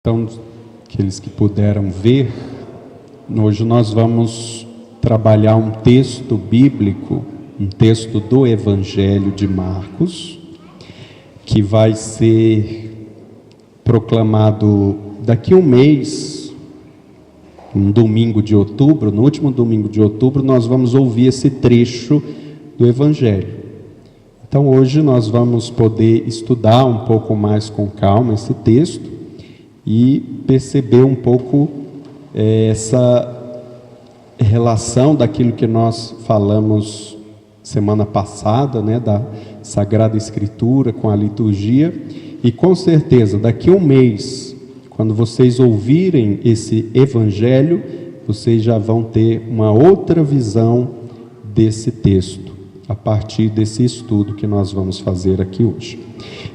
Então, aqueles que puderam ver, hoje nós vamos trabalhar um texto bíblico, um texto do Evangelho de Marcos, que vai ser proclamado daqui a um mês, um domingo de outubro. No último domingo de outubro nós vamos ouvir esse trecho do Evangelho. Então hoje nós vamos poder estudar um pouco mais com calma esse texto e perceber um pouco essa relação daquilo que nós falamos semana passada, né, da Sagrada Escritura com a liturgia. E com certeza daqui a um mês, quando vocês ouvirem esse Evangelho, vocês já vão ter uma outra visão desse texto, a partir desse estudo que nós vamos fazer aqui hoje.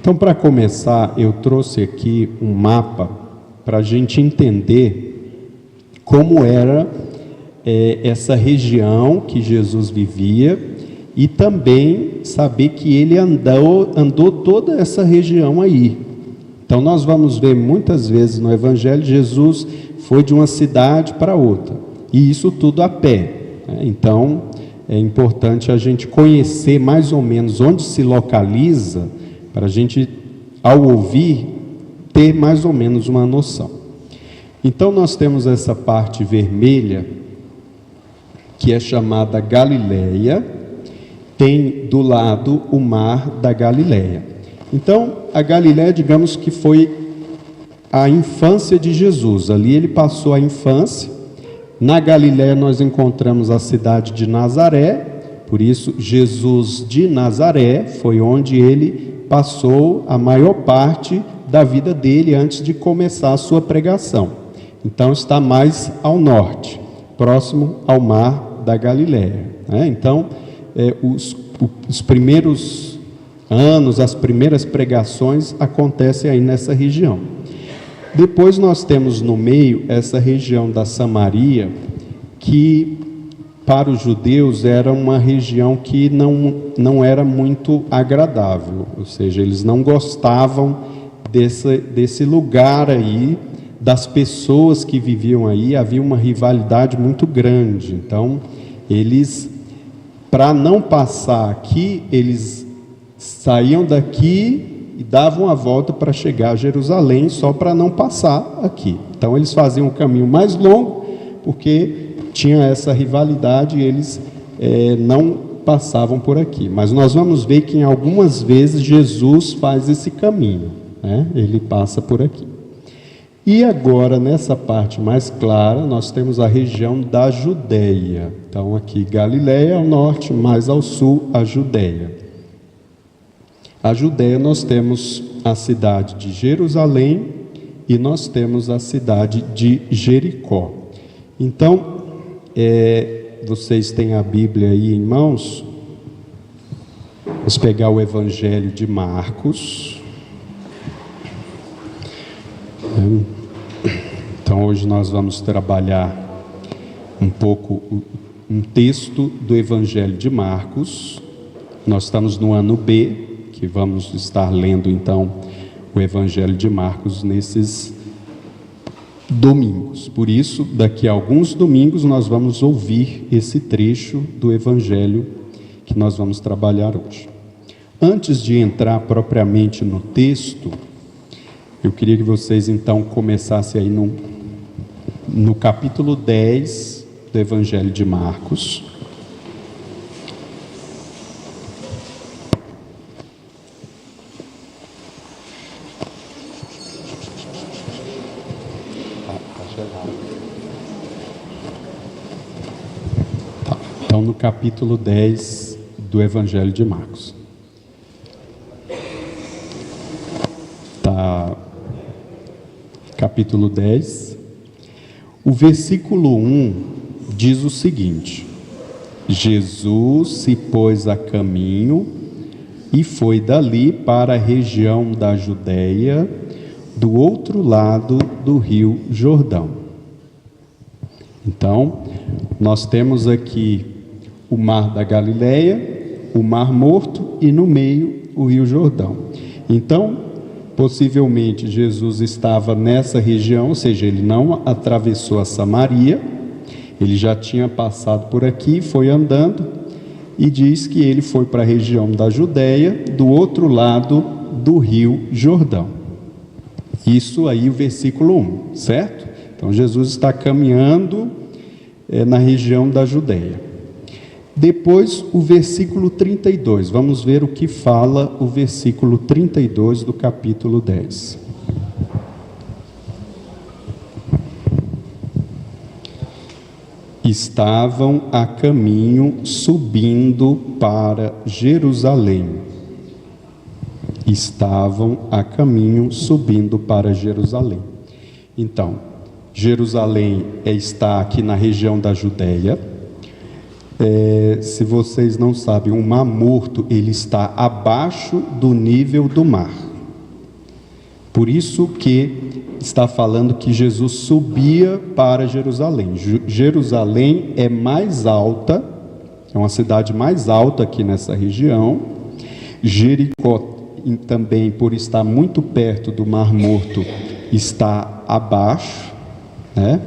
Então, para começar, eu trouxe aqui um mapa para a gente entender como era essa região que Jesus vivia, e também saber que ele andou toda essa região aí. Então nós vamos ver muitas vezes no Evangelho, Jesus foi de uma cidade para outra, e isso tudo a pé, né? Então é importante a gente conhecer mais ou menos onde se localiza, para a gente, ao ouvir, ter mais ou menos uma noção. Então nós temos essa parte vermelha, que é chamada Galileia. Tem do lado o mar da Galileia. Então a Galileia, digamos que foi a infância de Jesus. Ali ele passou a infância. Na Galileia nós encontramos a cidade de Nazaré, por isso Jesus de Nazaré foi onde ele passou a maior parte da vida dele antes de começar a sua pregação. Então está mais ao norte, próximo ao mar da Galileia, né? Então os primeiros anos, as primeiras pregações acontecem aí nessa região. Depois nós temos no meio essa região da Samaria, que para os judeus era uma região que não era muito agradável, ou seja, eles não gostavam desse lugar aí, das pessoas que viviam aí. Havia uma rivalidade muito grande. Então eles, para não passar aqui, eles saíam daqui e davam a volta para chegar a Jerusalém, só para não passar aqui. Então eles faziam um caminho mais longo, porque tinha essa rivalidade e eles não passavam por aqui. Mas nós vamos ver que em algumas vezes Jesus faz esse caminho, né? Ele passa por aqui. E agora, nessa parte mais clara, nós temos a região da Judeia. Então aqui Galileia ao norte, mais ao sul a Judeia. A Judeia nós temos a cidade de Jerusalém e nós temos a cidade de Jericó. Então, vocês têm a Bíblia aí em mãos. Vamos pegar o Evangelho de Marcos. Então hoje nós vamos trabalhar um pouco um texto do Evangelho de Marcos. Nós estamos no ano B, que vamos estar lendo então o Evangelho de Marcos nesses domingos. Por isso, daqui a alguns domingos nós vamos ouvir esse trecho do Evangelho que nós vamos trabalhar hoje. Antes de entrar propriamente no texto, eu queria que vocês então começassem aí no capítulo 10 do Evangelho de Marcos. Então, no capítulo 10 do Evangelho de Marcos. Capítulo 10, o versículo 1 diz o seguinte: Jesus se pôs a caminho e foi dali para a região da Judeia, do outro lado do rio Jordão. Então, nós temos aqui o mar da Galileia, o mar Morto e no meio o rio Jordão. Então, possivelmente Jesus estava nessa região, ou seja, ele não atravessou a Samaria, ele já tinha passado por aqui, foi andando, e diz que ele foi para a região da Judéia, do outro lado do rio Jordão. Isso aí o versículo 1, certo? Então Jesus está caminhando na região da Judéia. Depois o versículo 32, vamos ver o que fala o versículo 32 do capítulo 10. Estavam a caminho subindo para Jerusalém. Estavam a caminho subindo para Jerusalém. Então, Jerusalém está aqui na região da Judéia. Se vocês não sabem, o Mar Morto ele está abaixo do nível do mar. Por isso que está falando que Jesus subia para Jerusalém. Jerusalém é mais alta, é uma cidade mais alta aqui nessa região. Jericó também, por estar muito perto do Mar Morto, está abaixo, né?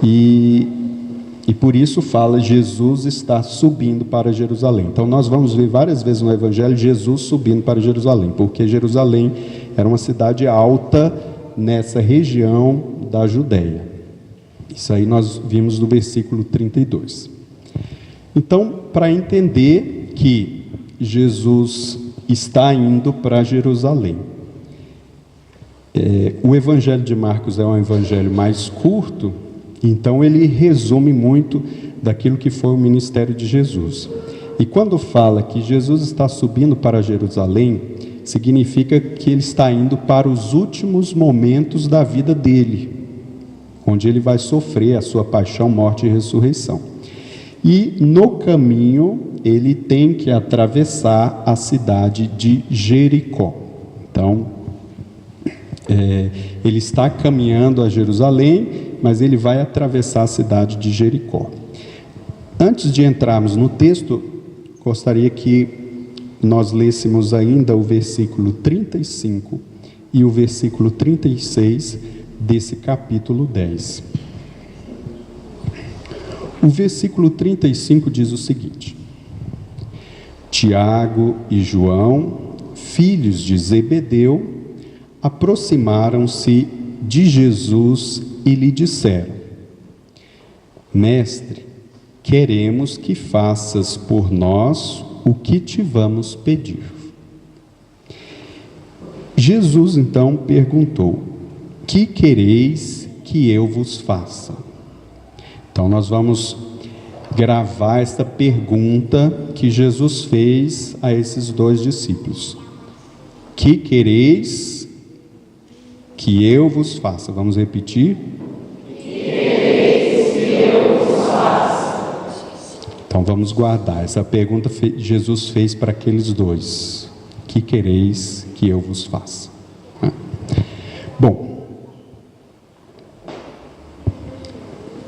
E por isso fala, Jesus está subindo para Jerusalém. Então nós vamos ver várias vezes no Evangelho, Jesus subindo para Jerusalém, porque Jerusalém era uma cidade alta nessa região da Judéia. Isso aí nós vimos no versículo 32. Então, para entender que Jesus está indo para Jerusalém, o Evangelho de Marcos é um evangelho mais curto, então ele resume muito daquilo que foi o ministério de Jesus. E quando fala que Jesus está subindo para Jerusalém, significa que ele está indo para os últimos momentos da vida dele, onde ele vai sofrer a sua paixão, morte e ressurreição. E no caminho ele tem que atravessar a cidade de Jericó. Então, ele está caminhando a Jerusalém, mas ele vai atravessar a cidade de Jericó. Antes de entrarmos no texto, gostaria que nós lêssemos ainda o versículo 35 e o versículo 36 desse capítulo 10. O versículo 35 diz o seguinte: Tiago e João, filhos de Zebedeu, aproximaram-se de Jesus e lhe disseram: Mestre, queremos que faças por nós o que te vamos pedir. Jesus então perguntou: Que quereis que eu vos faça? Então nós vamos gravar esta pergunta que Jesus fez a esses dois discípulos. Que quereis que eu vos faça? Vamos repetir? Que quereis que eu vos faça? Então vamos guardar. Essa pergunta Jesus fez para aqueles dois. Que quereis que eu vos faça? Bom,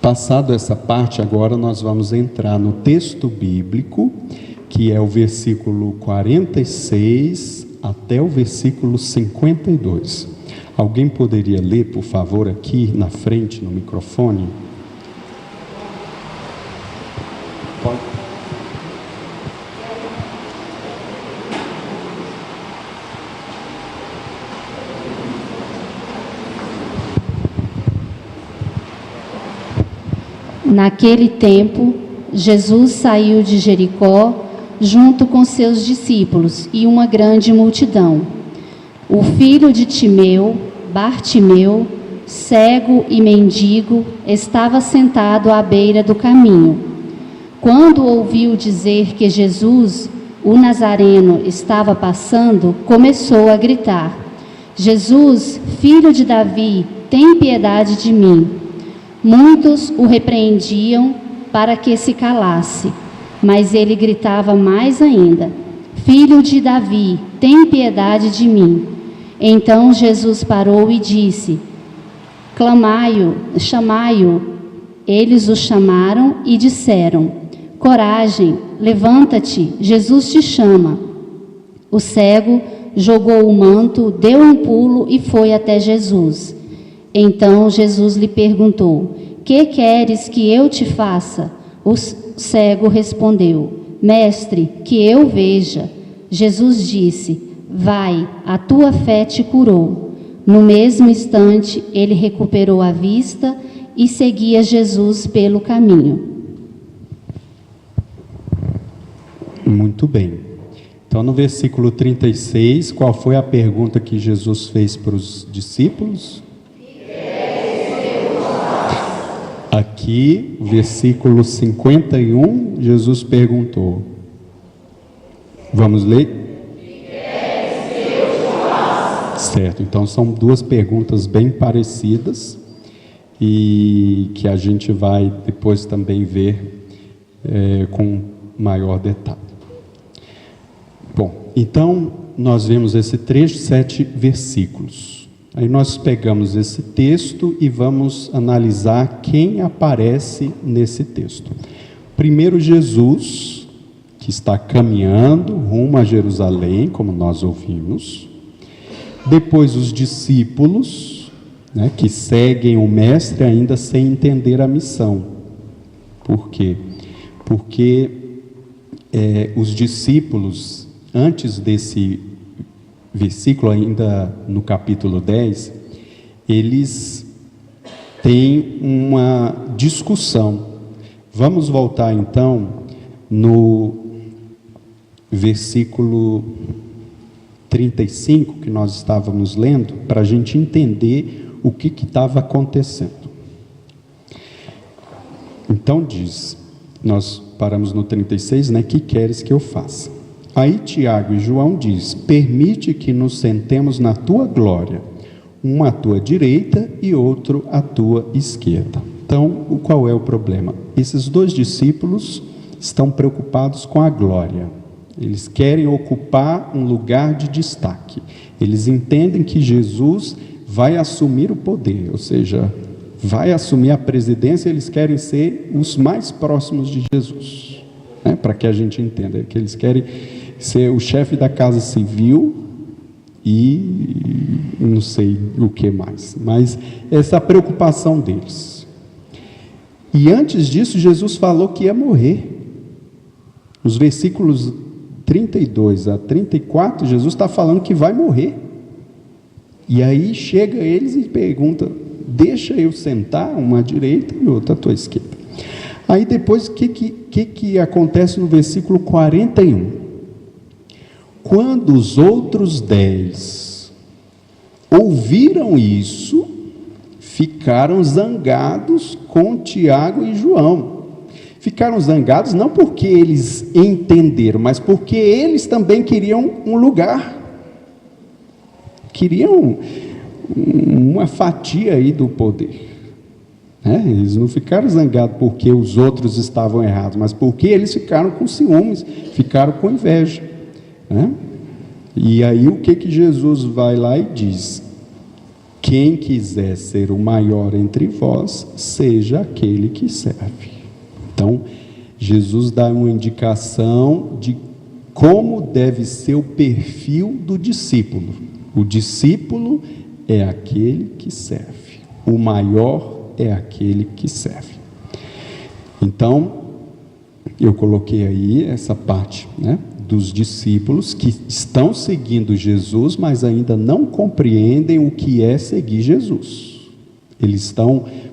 passado essa parte, agora nós vamos entrar no texto bíblico, que é o versículo 46 até o versículo 52. Alguém poderia ler, por favor, aqui na frente, no microfone? Pode. Naquele tempo, Jesus saiu de Jericó junto com seus discípulos e uma grande multidão. O filho de Timeu, Bartimeu, cego e mendigo, estava sentado à beira do caminho. Quando ouviu dizer que Jesus, o Nazareno, estava passando, começou a gritar: Jesus, filho de Davi, tem piedade de mim. Muitos o repreendiam para que se calasse, mas ele gritava mais ainda: Filho de Davi, tem piedade de mim. Então Jesus parou e disse: chamai-o. Eles o chamaram e disseram: Coragem, levanta-te, Jesus te chama. O cego jogou o manto, deu um pulo e foi até Jesus. Então Jesus lhe perguntou: que queres que eu te faça? O cego respondeu: Mestre, que eu veja. Jesus disse: vai, a tua fé te curou. No mesmo instante, ele recuperou a vista e seguia Jesus pelo caminho. Muito bem. Então, no versículo 36, qual foi a pergunta que Jesus fez para os discípulos? Aqui, versículo 51, Jesus perguntou. Vamos ler? Certo, então são duas perguntas bem parecidas e que a gente vai depois também ver com maior detalhe. Bom, então nós vemos esse trecho, 7 versículos. Aí nós pegamos esse texto e vamos analisar quem aparece nesse texto. Primeiro, Jesus, que está caminhando rumo a Jerusalém, como nós ouvimos. Depois os discípulos, né, que seguem o mestre ainda sem entender a missão. Por quê? Porque os discípulos, antes desse versículo, ainda no capítulo 10, eles têm uma discussão. Vamos voltar então no versículo 35, que nós estávamos lendo, para a gente entender o que estava acontecendo. Então diz, nós paramos no 36, né? Que queres que eu faça? Aí Tiago e João diz: permite que nos sentemos na tua glória, um à tua direita e outro à tua esquerda. Então, qual é o problema? Esses dois discípulos estão preocupados com a glória. Eles querem ocupar um lugar de destaque. Eles entendem que Jesus vai assumir o poder, ou seja, vai assumir a presidência. Eles querem ser os mais próximos de Jesus, né? Para que a gente entenda que eles querem ser o chefe da casa civil e não sei o que mais, mas essa é a preocupação deles. E antes disso, Jesus falou que ia morrer. Os versículos 32 a 34, Jesus está falando que vai morrer. E aí chega eles e pergunta: deixa eu sentar uma à direita e outra à tua esquerda. Aí depois, o que acontece no versículo 41? Quando os outros 10 ouviram isso, ficaram zangados com Tiago e João. Ficaram zangados não porque eles entenderam, mas porque eles também queriam um lugar. Queriam uma fatia aí do poder. Eles não ficaram zangados porque os outros estavam errados, mas porque eles ficaram com ciúmes, ficaram com inveja. E aí o que Jesus vai lá e diz: quem quiser ser o maior entre vós, seja aquele que serve. Então, Jesus dá uma indicação de como deve ser o perfil do discípulo. O discípulo é aquele que serve. O maior é aquele que serve. Então, eu coloquei aí essa parte, né, dos discípulos que estão seguindo Jesus, mas ainda não compreendem o que é seguir Jesus. Eles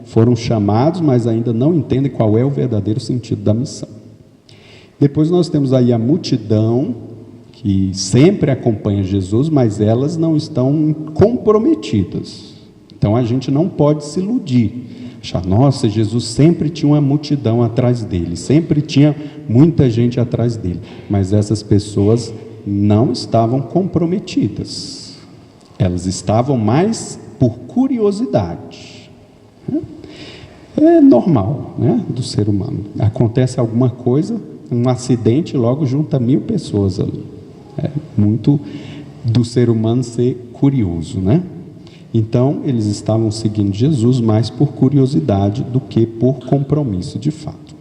foram chamados, mas ainda não entendem qual é o verdadeiro sentido da missão. Depois nós temos aí a multidão, que sempre acompanha Jesus, mas elas não estão comprometidas. Então a gente não pode se iludir. Achar, nossa, Jesus sempre tinha uma multidão atrás dele, sempre tinha muita gente atrás dele. Mas essas pessoas não estavam comprometidas. Elas estavam mais por curiosidade. É normal, né, do ser humano. Acontece alguma coisa, um acidente, logo junta 1000 pessoas ali. É muito do ser humano ser curioso, né? Então, eles estavam seguindo Jesus mais por curiosidade do que por compromisso de fato.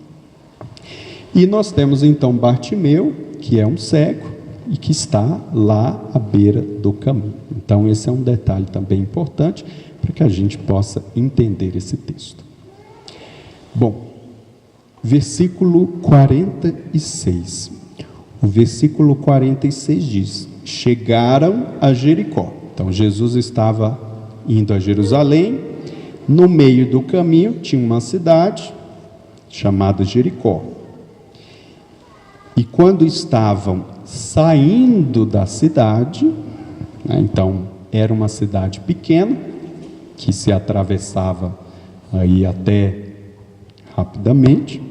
E nós temos então Bartimeu, que é um cego, e que está lá à beira do caminho. Então, esse é um detalhe também importante para que a gente possa entender esse texto. Bom, versículo 46. O versículo 46 diz: chegaram a Jericó. Então, Jesus estava indo a Jerusalém. No meio do caminho tinha uma cidade chamada Jericó. E quando estavam saindo da cidade, né, então era uma cidade pequena, que se atravessava aí até rapidamente.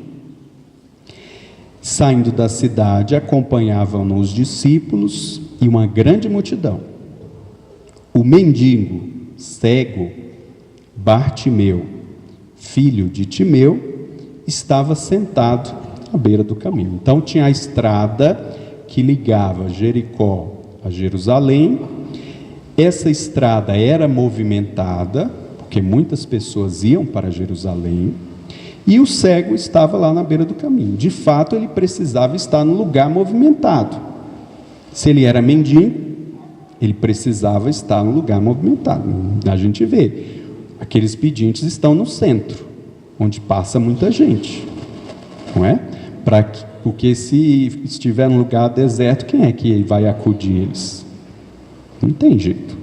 Saindo da cidade, acompanhavam os discípulos e uma grande multidão. O mendigo, cego, Bartimeu, filho de Timeu, estava sentado à beira do caminho. Então tinha a estrada que ligava Jericó a Jerusalém. Essa estrada era movimentada, porque muitas pessoas iam para Jerusalém, e o cego estava lá na beira do caminho. De fato, ele precisava estar no lugar movimentado. Se ele era mendigo, ele precisava estar no lugar movimentado. A gente vê, aqueles pedintes estão no centro, onde passa muita gente, não é? Porque se estiver num lugar deserto, quem é que vai acudir eles? Não tem jeito.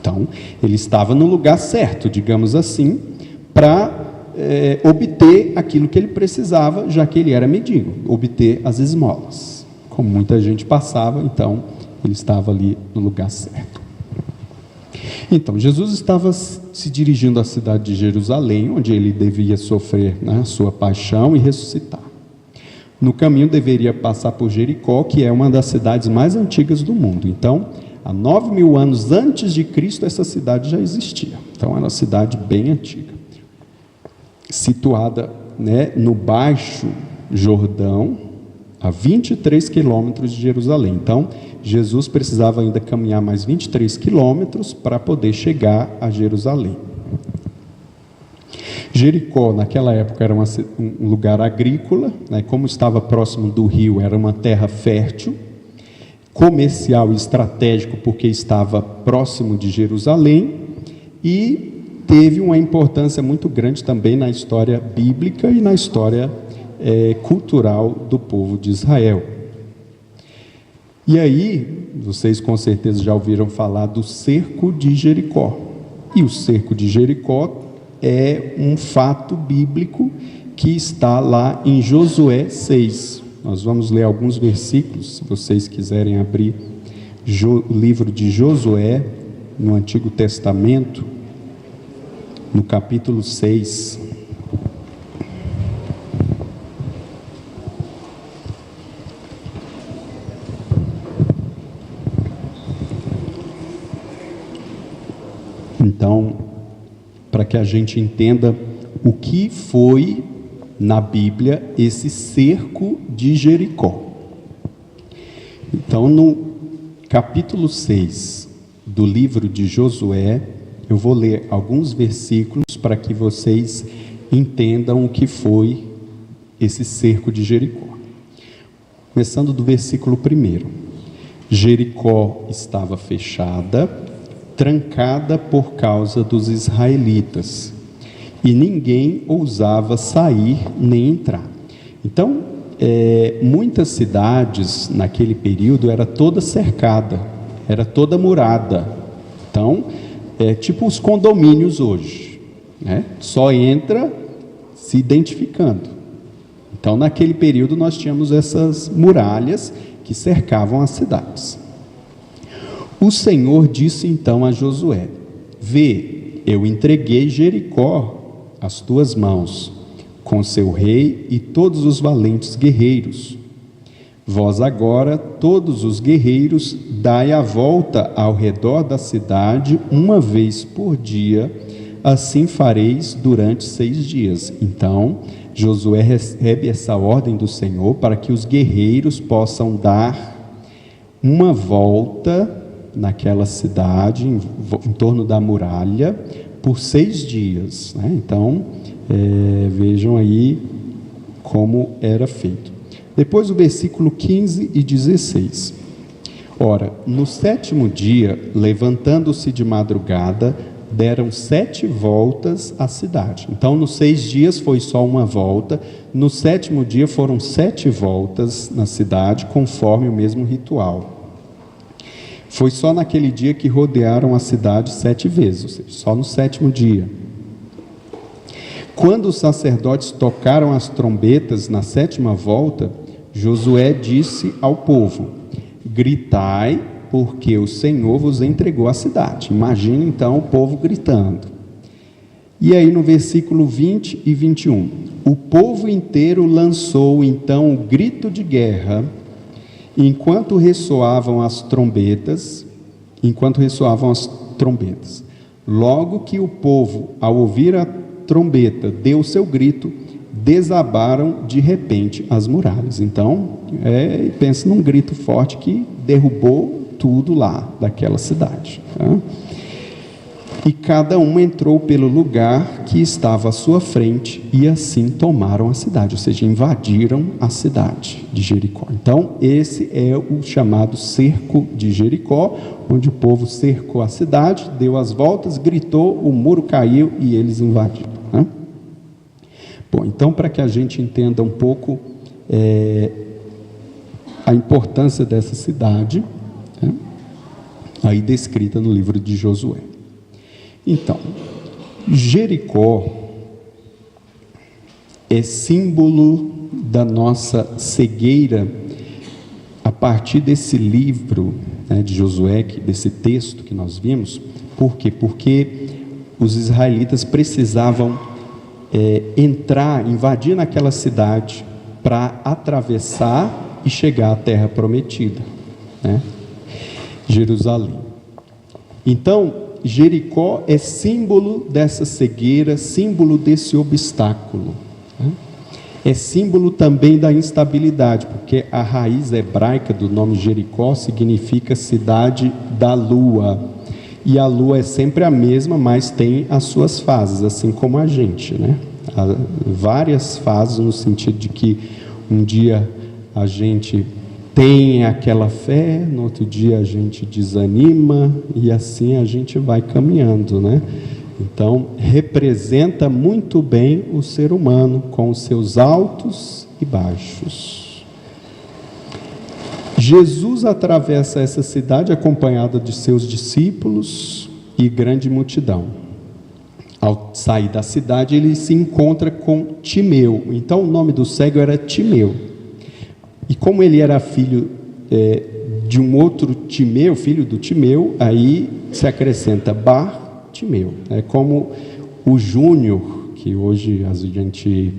Então, ele estava no lugar certo, digamos assim, para obter aquilo que ele precisava, já que ele era mendigo, obter as esmolas. Como muita gente passava, então ele estava ali no lugar certo. Então, Jesus estava se dirigindo à cidade de Jerusalém, onde ele devia sofrer, né, a sua paixão e ressuscitar. No caminho deveria passar por Jericó, que é uma das cidades mais antigas do mundo. Então, há 9.000 anos antes de Cristo, essa cidade já existia. Então, era uma cidade bem antiga, situada, né, no Baixo Jordão, a 23 quilômetros de Jerusalém. Então, Jesus precisava ainda caminhar mais 23 quilômetros para poder chegar a Jerusalém. Jericó, naquela época, era um lugar agrícola, né? Como estava próximo do rio, era uma terra fértil, comercial e estratégico, porque estava próximo de Jerusalém, e teve uma importância muito grande também na história bíblica e na história cultural do povo de Israel. E aí, vocês com certeza já ouviram falar do cerco de Jericó. E o cerco de Jericó é um fato bíblico que está lá em Josué 6. Nós vamos ler alguns versículos, se vocês quiserem abrir o livro de Josué, no Antigo Testamento, no capítulo 6. Então, para que a gente entenda o que foi na Bíblia esse cerco de Jericó. Então, no capítulo 6 do livro de Josué, eu vou ler alguns versículos para que vocês entendam o que foi esse cerco de Jericó. Começando do versículo 1. Jericó estava fechada, trancada por causa dos israelitas, e ninguém ousava sair nem entrar. Então, muitas cidades naquele período era toda cercada, era toda murada. Então, tipo os condomínios hoje, né? Só entra se identificando. Então, naquele período nós tínhamos essas muralhas que cercavam as cidades. O Senhor disse então a Josué: vê, eu entreguei Jericó às tuas mãos, com seu rei e todos os valentes guerreiros. Vós agora, todos os guerreiros, dai a volta ao redor da cidade uma vez por dia, assim fareis durante 6 dias. Então, Josué recebe essa ordem do Senhor para que os guerreiros possam dar uma volta naquela cidade, em torno da muralha, por 6 dias. Né? Então, vejam aí como era feito. Depois o versículo 15 e 16. Ora, no 7º dia, levantando-se de madrugada, deram 7 voltas à cidade. Então, nos 6 dias foi só uma volta, no 7º dia foram 7 voltas na cidade, conforme o mesmo ritual. Foi só naquele dia que rodearam a cidade 7 vezes, ou seja, só no 7º dia. Quando os sacerdotes tocaram as trombetas na 7ª volta, Josué disse ao povo: gritai, porque o Senhor vos entregou a cidade. Imagina então o povo gritando. E aí no versículo 20 e 21, o povo inteiro lançou então o grito de guerra, enquanto ressoavam as trombetas. Logo que o povo, ao ouvir a trombeta, deu o seu grito, desabaram de repente as muralhas. Então, pensa num grito forte que derrubou tudo lá daquela cidade, tá? E cada um entrou pelo lugar que estava à sua frente, e assim tomaram a cidade, ou seja, invadiram a cidade de Jericó. Então, esse é o chamado cerco de Jericó, onde o povo cercou a cidade, deu as voltas, gritou, o muro caiu e eles invadiram, né? Bom, então, para que a gente entenda um pouco a importância dessa cidade, né, aí descrita no livro de Josué. Então, Jericó é símbolo da nossa cegueira a partir desse livro, né, de Josué, desse texto que nós vimos. Por quê? Porque os israelitas precisavam invadir naquela cidade para atravessar e chegar à terra prometida, né? Jerusalém. Então, Jericó é símbolo dessa cegueira, símbolo desse obstáculo, né? É símbolo também da instabilidade, porque a raiz hebraica do nome Jericó significa cidade da lua, e a lua é sempre a mesma, mas tem as suas fases, assim como a gente, né? Há várias fases, no sentido de que um dia a gente tem aquela fé, no outro dia a gente desanima, e assim a gente vai caminhando, né? Então, representa muito bem o ser humano, com os seus altos e baixos. Jesus atravessa essa cidade acompanhado de seus discípulos e grande multidão. Ao sair da cidade, ele se encontra com Timeu. Então, o nome do cego era Timeu. E como ele era filho de um outro Timeu, filho do Timeu, aí se acrescenta Bartimeu. É como o Júnior, que hoje a gente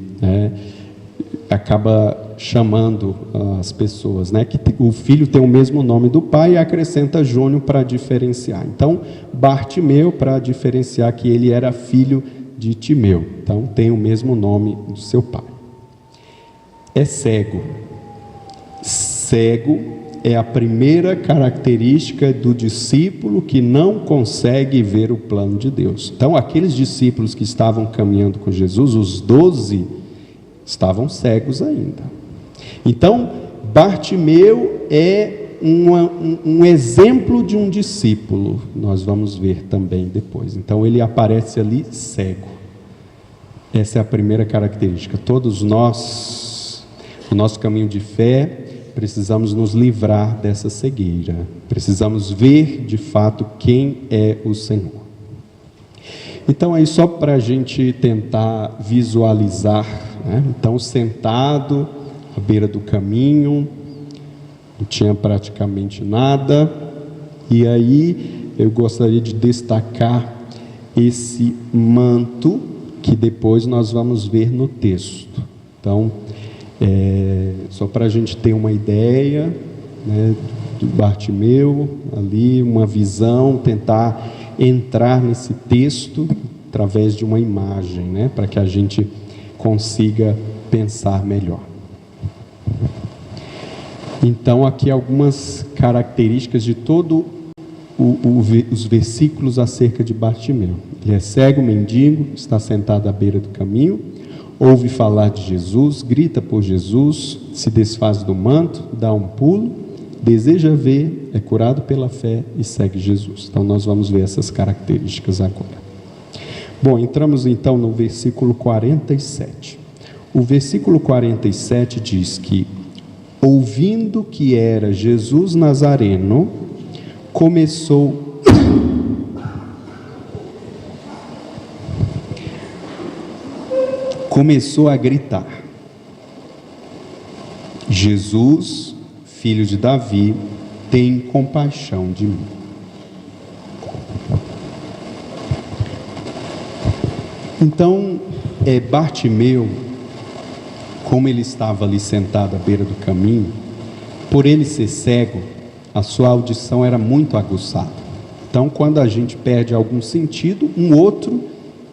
acaba chamando as pessoas, né? Que o filho tem o mesmo nome do pai e acrescenta Júnior para diferenciar. Então, Bartimeu, para diferenciar que ele era filho de Timeu. Então, tem o mesmo nome do seu pai. É cego. Cego é a primeira característica do discípulo que não consegue ver o plano de Deus. Então, aqueles discípulos que estavam caminhando com Jesus, os 12, estavam cegos ainda. Então, Bartimeu é um exemplo de um discípulo, nós vamos ver também depois. Então, ele aparece ali cego. Essa é a primeira característica. Todos nós, no nosso caminho de fé, precisamos nos livrar dessa cegueira. Precisamos ver de fato quem é o Senhor. Então, aí só para a gente tentar visualizar, né? Então, sentado à beira do caminho, não tinha praticamente nada. E aí eu gostaria de destacar esse manto que depois nós vamos ver no texto. Então, só para a gente ter uma ideia, né, do Bartimeu, ali, uma visão, tentar entrar nesse texto através de uma imagem, né, para que a gente consiga pensar melhor. Então, aqui algumas características de todo os versículos acerca de Bartimeu. Ele é cego, mendigo, está sentado à beira do caminho, ouve falar de Jesus, grita por Jesus, se desfaz do manto, dá um pulo deseja ver, é curado pela fé e segue Jesus. Então nós vamos ver essas características agora. Bom, entramos então no versículo 47. O versículo 47 diz que, ouvindo que era Jesus Nazareno, começou a gritar: Jesus, filho de Davi, tem compaixão de mim. Então, Bartimeu, como ele estava ali sentado à beira do caminho, por ele ser cego, a sua audição era muito aguçada. Então, quando a gente perde algum sentido, um outro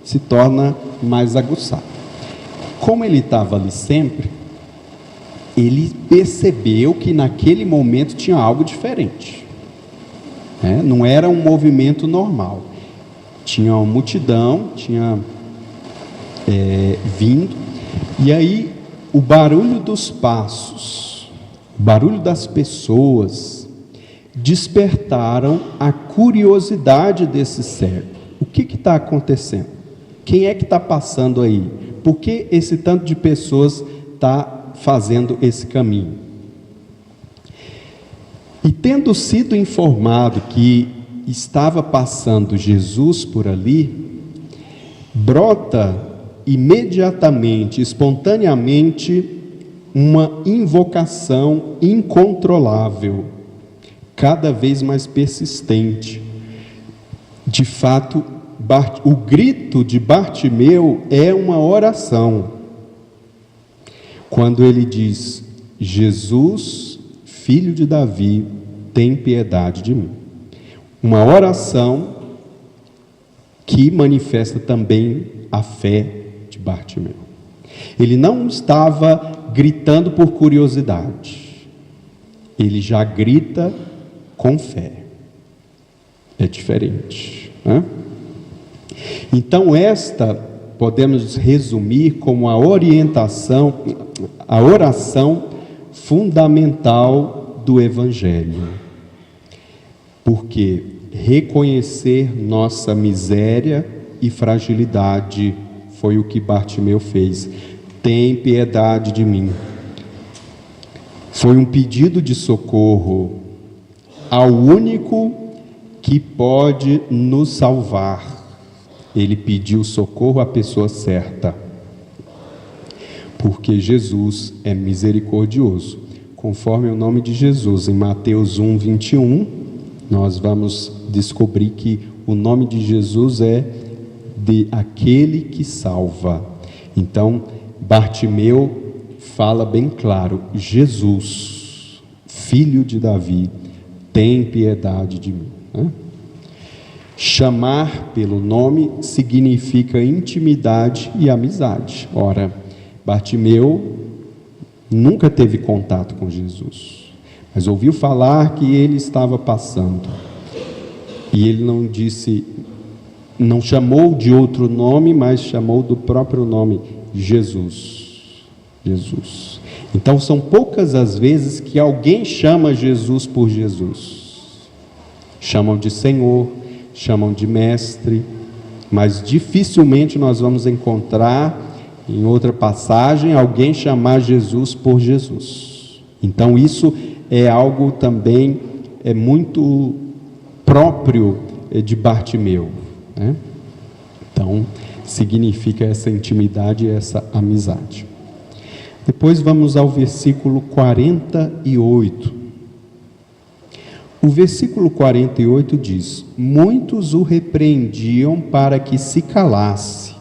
se torna mais aguçado. Como ele estava ali sempre, ele percebeu que naquele momento tinha algo diferente. Não era um movimento normal. Tinha uma multidão, tinha vindo, e aí o barulho dos passos, o barulho das pessoas, despertaram a curiosidade desse cego. O que está acontecendo? Quem é que está passando aí? Por que esse tanto de pessoas está fazendo esse caminho? E tendo sido informado que estava passando Jesus por ali, brota imediatamente, espontaneamente, uma invocação incontrolável, cada vez mais persistente. De fato, o grito de Bartimeu é uma oração. Quando ele diz: Jesus, filho de Davi, tem piedade de mim. Uma oração que manifesta também a fé de Bartimeu. Ele não estava gritando por curiosidade, ele já grita com fé. É diferente, né? Então podemos resumir como a oração fundamental do Evangelho. Porque reconhecer nossa miséria e fragilidade foi o que Bartimeu fez. Tem piedade de mim. Foi um pedido de socorro ao único que pode nos salvar. Ele pediu socorro à pessoa certa, porque Jesus é misericordioso. Conforme o nome de Jesus, em Mateus 1:21, nós vamos descobrir que o nome de Jesus é de aquele que salva. Então, Bartimeu fala bem claro: Jesus, filho de Davi, tem piedade de mim. Chamar pelo nome significa intimidade e amizade. Ora, Bartimeu nunca teve contato com Jesus, mas ouviu falar que ele estava passando, e ele não chamou de outro nome, mas chamou do próprio nome: Jesus. Jesus. Então são poucas as vezes que alguém chama Jesus por Jesus. Chamam de Senhor, chamam de mestre, mas dificilmente nós vamos encontrar em outra passagem alguém chamar Jesus por Jesus. Então isso é algo também muito próprio de Bartimeu, né? Então significa essa intimidade e essa amizade. Depois vamos ao versículo 48. O versículo 48 diz: muitos o repreendiam para que se calasse,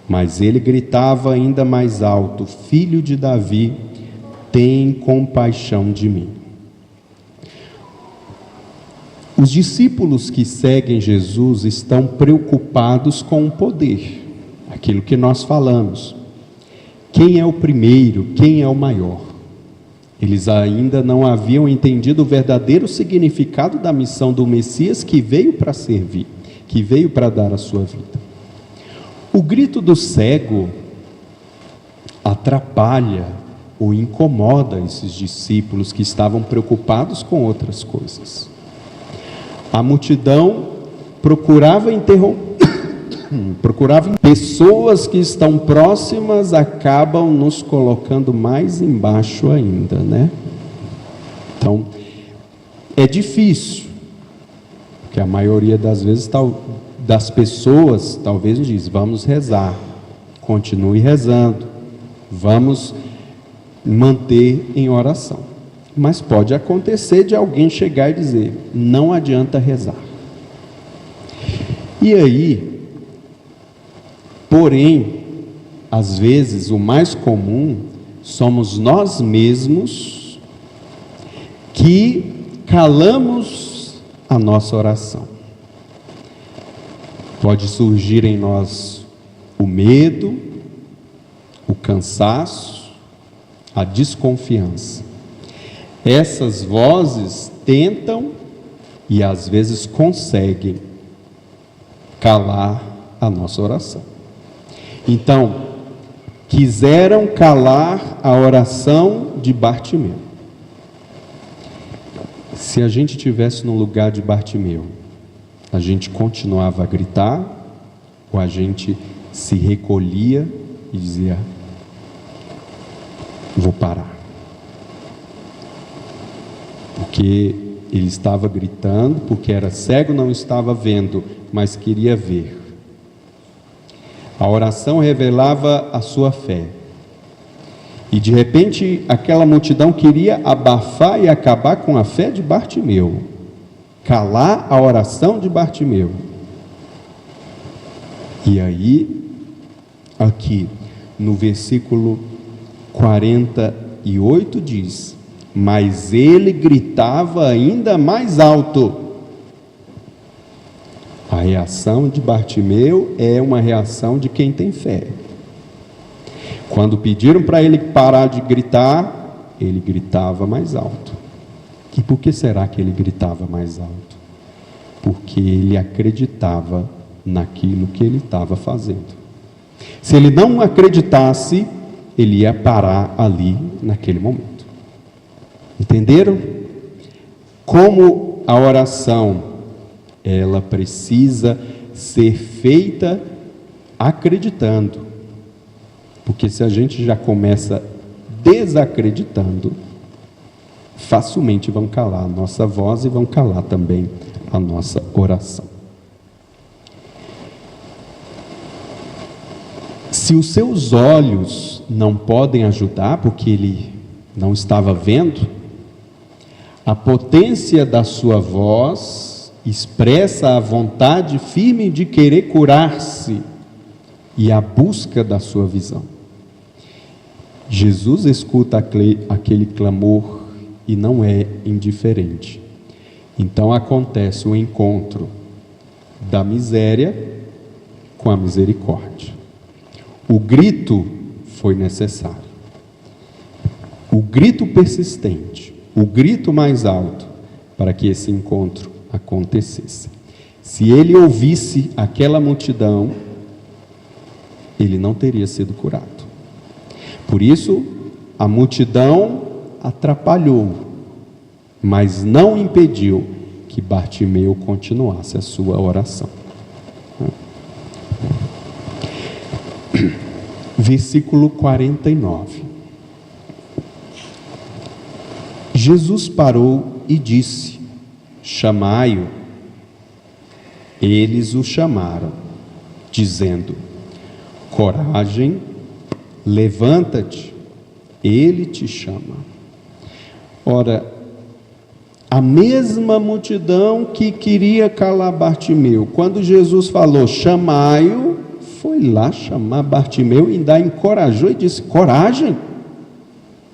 mas ele gritava ainda mais alto: Filho de Davi, tem compaixão de mim. Os discípulos que seguem Jesus estão preocupados com o poder, aquilo que nós falamos. Quem é o primeiro? Quem é o maior? Eles ainda não haviam entendido o verdadeiro significado da missão do Messias, que veio para servir, que veio para dar a sua vida. O grito do cego atrapalha ou incomoda esses discípulos que estavam preocupados com outras coisas. A multidão procurava pessoas que estão próximas acabam nos colocando mais embaixo ainda, né? Então, é difícil, porque a maioria das vezes das pessoas talvez diz: vamos rezar, continue rezando, vamos manter em oração. Mas pode acontecer de alguém chegar e dizer: não adianta rezar. E aí, porém, às vezes o mais comum somos nós mesmos que calamos a nossa oração. Pode surgir em nós o medo, o cansaço, a desconfiança. Essas vozes tentam e às vezes conseguem calar a nossa oração. Então, quiseram calar a oração de Bartimeu. Se a gente estivesse no lugar de Bartimeu, a gente continuava a gritar, ou a gente se recolhia e dizia: vou parar. Porque ele estava gritando, porque era cego, não estava vendo, mas queria ver. A oração revelava a sua fé. E de repente aquela multidão queria abafar e acabar com a fé de Bartimeu, calar a oração de Bartimeu. E aí, aqui no versículo 48 diz: mas ele gritava ainda mais alto. A reação de Bartimeu é uma reação de quem tem fé. Quando pediram para ele parar de gritar, ele gritava mais alto. E por que será que ele gritava mais alto? Porque ele acreditava naquilo que ele estava fazendo. Se ele não acreditasse, ele ia parar ali naquele momento. Entenderam? Como a oração, ela precisa ser feita acreditando. Porque se a gente já começa desacreditando, facilmente vão calar a nossa voz e vão calar também a nossa oração. Se os seus olhos não podem ajudar, porque ele não estava vendo, a potência da sua voz expressa a vontade firme de querer curar-se e a busca da sua visão. Jesus escuta aquele clamor e não é indiferente. Então acontece o encontro da miséria com a misericórdia. O grito foi necessário. O grito persistente, o grito mais alto, para que esse encontro acontecesse. Se ele ouvisse aquela multidão, ele não teria sido curado. Por isso, a multidão atrapalhou, mas não impediu que Bartimeu continuasse a sua oração. Versículo 49. Jesus parou e disse: chamai-o. Eles o chamaram, dizendo: coragem, levanta-te, ele te chama. Ora, a mesma multidão que queria calar Bartimeu, quando Jesus falou chamai-o, foi lá chamar Bartimeu e ainda encorajou e disse: coragem,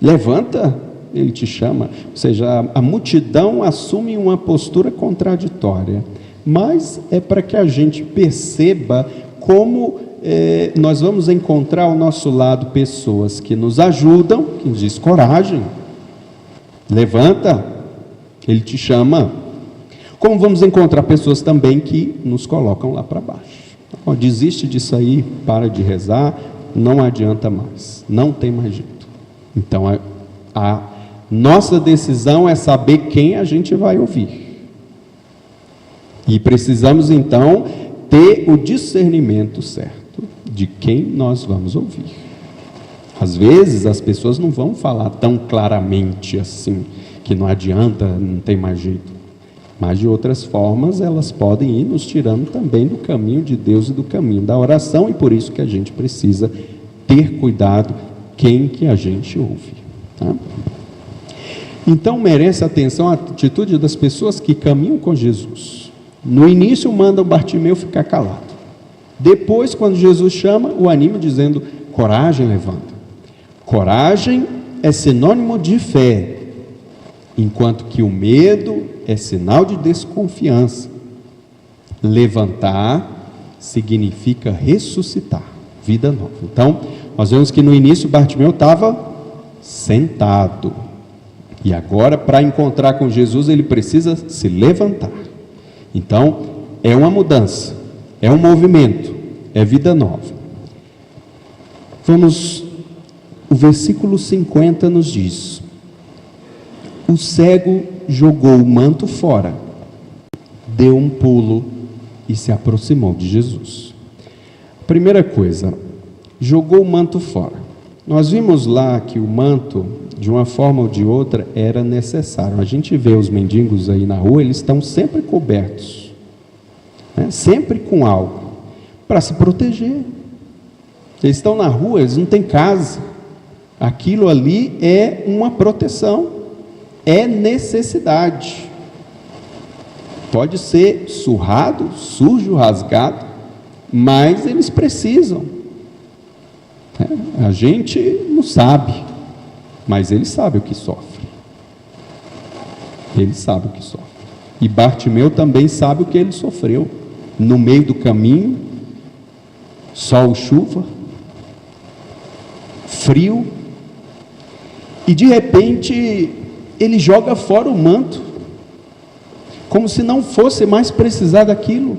levanta, ele te chama. Ou seja, a multidão assume uma postura contraditória, mas é para que a gente perceba como nós vamos encontrar ao nosso lado pessoas que nos ajudam, que nos diz coragem, levanta, ele te chama. Como vamos encontrar pessoas também que nos colocam lá para baixo. Oh, desiste disso aí, para de rezar, não adianta mais, não tem mais jeito. Então, a nossa decisão é saber quem a gente vai ouvir. E precisamos, então, ter o discernimento certo de quem nós vamos ouvir. Às vezes, as pessoas não vão falar tão claramente assim, que não adianta, não tem mais jeito. Mas, de outras formas, elas podem ir nos tirando também do caminho de Deus e do caminho da oração, e por isso que a gente precisa ter cuidado quem que a gente ouve. Tá? Então, merece atenção a atitude das pessoas que caminham com Jesus. No início, mandam Bartimeu ficar calado. Depois, quando Jesus chama, o anima dizendo: coragem, levanta. Coragem é sinônimo de fé, enquanto que o medo é sinal de desconfiança. Levantar significa ressuscitar, vida nova. Então, nós vemos que no início Bartimeu estava sentado. E agora, para encontrar com Jesus, ele precisa se levantar. Então, é uma mudança, é um movimento, é vida nova. O versículo 50 nos diz: o cego jogou o manto fora, deu um pulo e se aproximou de Jesus. Primeira coisa, jogou o manto fora. Nós vimos lá que o manto, de uma forma ou de outra, era necessário. A gente vê os mendigos aí na rua, eles estão sempre cobertos, né? Sempre com algo, para se proteger. Eles estão na rua, eles não têm casa. Aquilo ali é uma proteção, é necessidade. Pode ser surrado, sujo, rasgado, mas eles precisam. A gente não sabe, mas ele sabe o que sofre. Ele sabe o que sofre. E Bartimeu também sabe o que ele sofreu. No meio do caminho, sol, chuva, frio, e de repente ele joga fora o manto, como se não fosse mais precisar daquilo,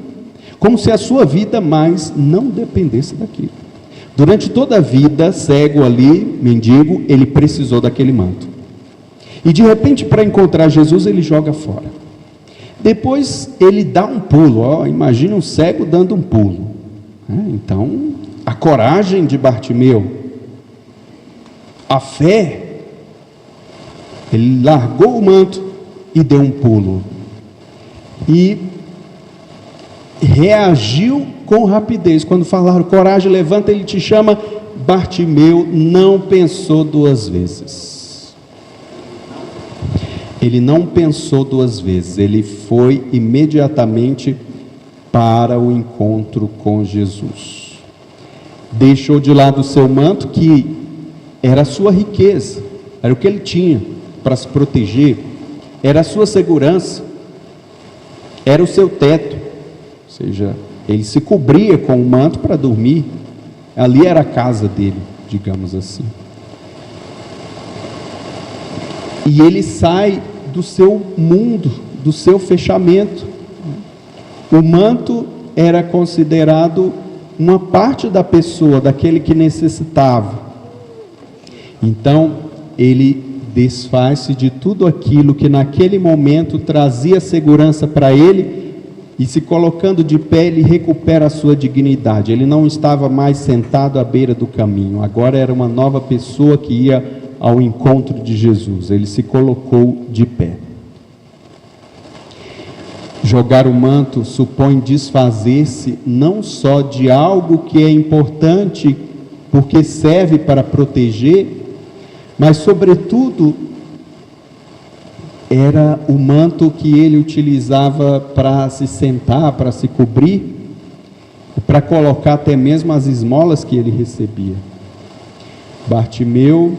como se a sua vida mais não dependesse daquilo. Durante toda a vida, cego ali, mendigo, ele precisou daquele manto. E de repente, para encontrar Jesus, ele joga fora. Depois, ele dá um pulo. Imagina um cego dando um pulo. Então, a coragem de Bartimeu, a fé, ele largou o manto e deu um pulo. E reagiu com rapidez. Quando falaram coragem, levanta, ele te chama. Bartimeu não pensou duas vezes. Ele não pensou duas vezes. Ele foi imediatamente para o encontro com Jesus. Deixou de lado o seu manto, que era a sua riqueza, era o que ele tinha para se proteger, era a sua segurança, era o seu teto. Ou seja, ele se cobria com o manto para dormir. Ali era a casa dele, digamos assim. E ele sai do seu mundo, do seu fechamento. O manto era considerado uma parte da pessoa, daquele que necessitava. Então, ele desfaz-se de tudo aquilo que naquele momento trazia segurança para ele, e se colocando de pé, ele recupera a sua dignidade. Ele não estava mais sentado à beira do caminho, agora era uma nova pessoa que ia ao encontro de Jesus. Ele se colocou de pé. Jogar o manto supõe desfazer-se não só de algo que é importante, porque serve para proteger, mas sobretudo era o manto que ele utilizava para se sentar, para se cobrir, para colocar até mesmo as esmolas que ele recebia. Bartimeu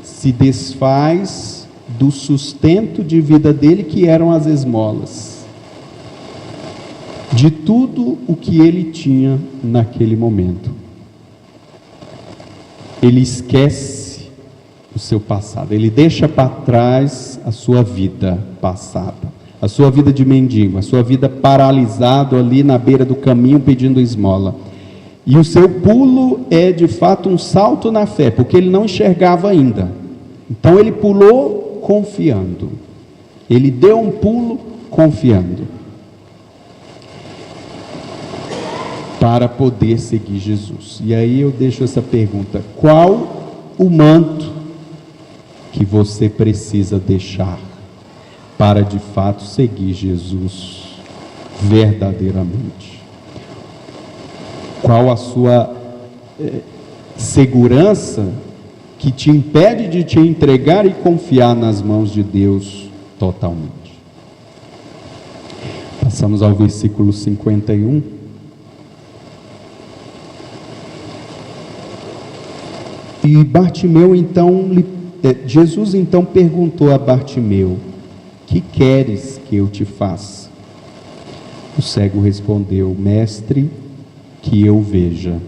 se desfaz do sustento de vida dele, que eram as esmolas, de tudo o que ele tinha naquele momento. Ele esquece o seu passado, ele deixa para trás a sua vida passada, a sua vida de mendigo, a sua vida paralisado ali na beira do caminho pedindo esmola. E o seu pulo é de fato um salto na fé, porque ele não enxergava ainda, Então ele pulou confiando. Ele deu um pulo confiando. Para poder seguir Jesus. E aí eu deixo essa pergunta: qual o manto que você precisa deixar para de fato seguir Jesus verdadeiramente? Qual a sua segurança que te impede de te entregar e confiar nas mãos de Deus totalmente? Passamos ao versículo 51. E Bartimeu então, Jesus então perguntou a Bartimeu: que queres que eu te faça? O cego respondeu: mestre, que eu veja.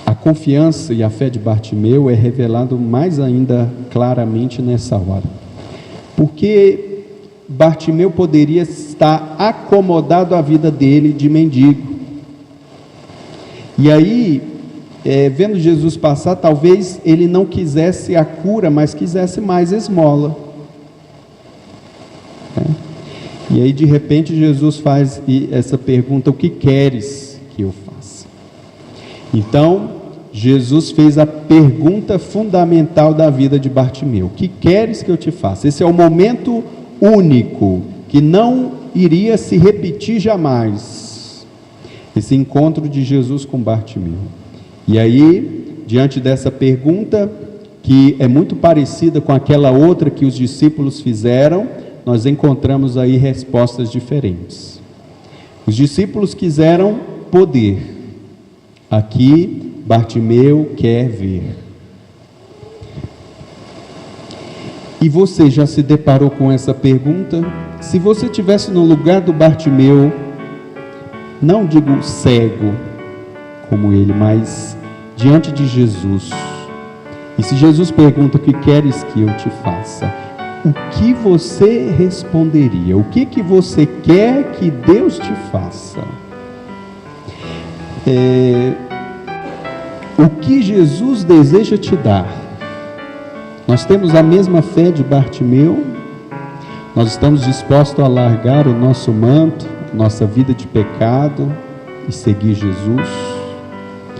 A confiança e a fé de Bartimeu é revelado mais ainda claramente nessa hora, porque Bartimeu poderia estar acomodado à vida dele de mendigo, e aí, vendo Jesus passar, talvez ele não quisesse a cura, mas quisesse mais esmola, E aí de repente Jesus faz essa pergunta: o que queres que eu faça? Então Jesus fez a pergunta fundamental da vida de Bartimeu: o que queres que eu te faça? Esse é o momento único, que não iria se repetir jamais, esse encontro de Jesus com Bartimeu. E aí, diante dessa pergunta, que é muito parecida com aquela outra que os discípulos fizeram, nós encontramos aí respostas diferentes. Os discípulos quiseram poder, aqui Bartimeu quer ver. E você já se deparou com essa pergunta? Se você estivesse no lugar do Bartimeu, não digo cego como ele, mas diante de Jesus, e se Jesus pergunta: o que queres que eu te faça? O que você responderia? O que você quer que Deus te faça? O que Jesus deseja te dar? Nós temos a mesma fé de Bartimeu? Nós estamos dispostos a largar o nosso manto, nossa vida de pecado e seguir Jesus?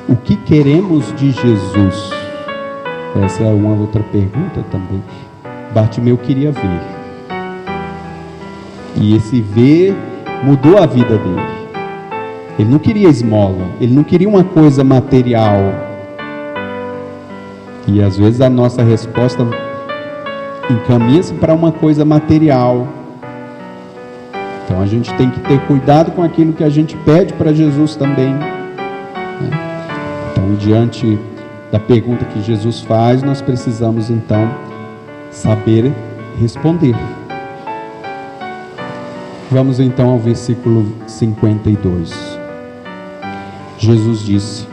O que queremos de Jesus? Essa é uma outra pergunta também. Bartimeu queria ver, e esse ver mudou a vida dele. Ele não queria esmola, ele não queria uma coisa material, e às vezes a nossa resposta encaminha-se para uma coisa material. Então a gente tem que ter cuidado com aquilo que a gente pede para Jesus também, Então, diante da pergunta que Jesus faz, nós precisamos então saber responder. Vamos então ao versículo 52. Jesus disse: